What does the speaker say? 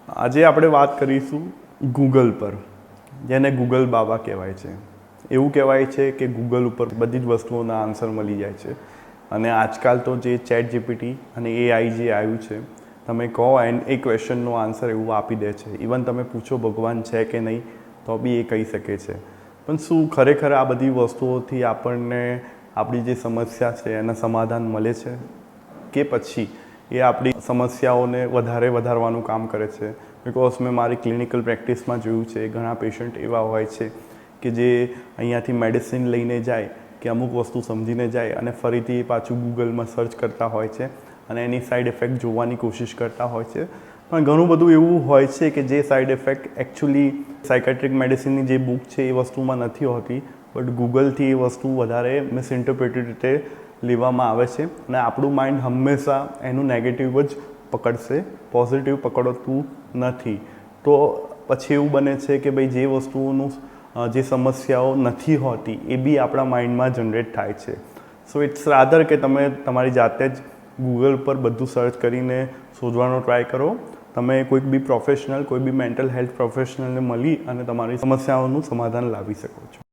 આજે આપણે વાત કરીશું ગૂગલ પર, જેને ગૂગલ બાબા કહેવાય છે. એવું કહેવાય છે કે ગૂગલ ઉપર બધી જ વસ્તુઓના આન્સર મળી જાય છે. અને આજકાલ તો જે ચેટ જીપીટી અને એઆઈ જે આવ્યું છે, તમે કહો એન્ડ એ ક્વેશ્ચનનો આન્સર એવું આપી દે છે. ઇવન તમે પૂછો ભગવાન છે કે નહીં તો બી એ કહી શકે છે. પણ શું ખરેખર આ બધી વસ્તુઓથી આપણને આપણી જે સમસ્યા છે એના સમાધાન મળે છે, કે પછી એ આપણી સમસ્યાઓને વધારવાનું કામ કરે છે? બિકોઝ મેં મારી ક્લિનિકલ પ્રેક્ટિસમાં જોયું છે, ઘણા પેશન્ટ એવા હોય છે કે જે અહીંયાથી મેડિસિન લઈને જાય કે અમુક વસ્તુ સમજીને જાય અને ફરીથી પાછું ગૂગલમાં સર્ચ કરતા હોય છે અને એની સાઈડ ઇફેક્ટ જોવાની કોશિશ કરતા હોય છે. પણ ઘણું બધું એવું હોય છે કે જે સાઈડ ઇફેક્ટ એકચ્યુઅલી સાયકાટ્રિક મેડિસિનની જે બુક છે એ વસ્તુમાં નથી હોતી, બટ ગૂગલથી એ વસ્તુ વધારે મિસઇન્ટરપ્રેટેડ રીતે લેવામાં આવે છે. અને આપણું માઇન્ડ હંમેશા એનું નેગેટિવ જ પકડશે, પોઝિટિવ પકડતું નથી. તો પછી એવું બને છે કે ભાઈ જે વસ્તુઓનું જે સમસ્યાઓ નથી હોતી એ બી આપણા માઇન્ડમાં જનરેટ થાય છે. સો ઇટ્સ રાધર કે તમે તમારી જાતે જ ગૂગલ પર બધું સર્ચ કરીને શોધવાનો ટ્રાય કરો. તમે કોઈક બી પ્રોફેશનલ, કોઈ બી મેન્ટલ હેલ્થ પ્રોફેશનલને મળી અને તમારી સમસ્યાઓનું સમાધાન લાવી શકો છો.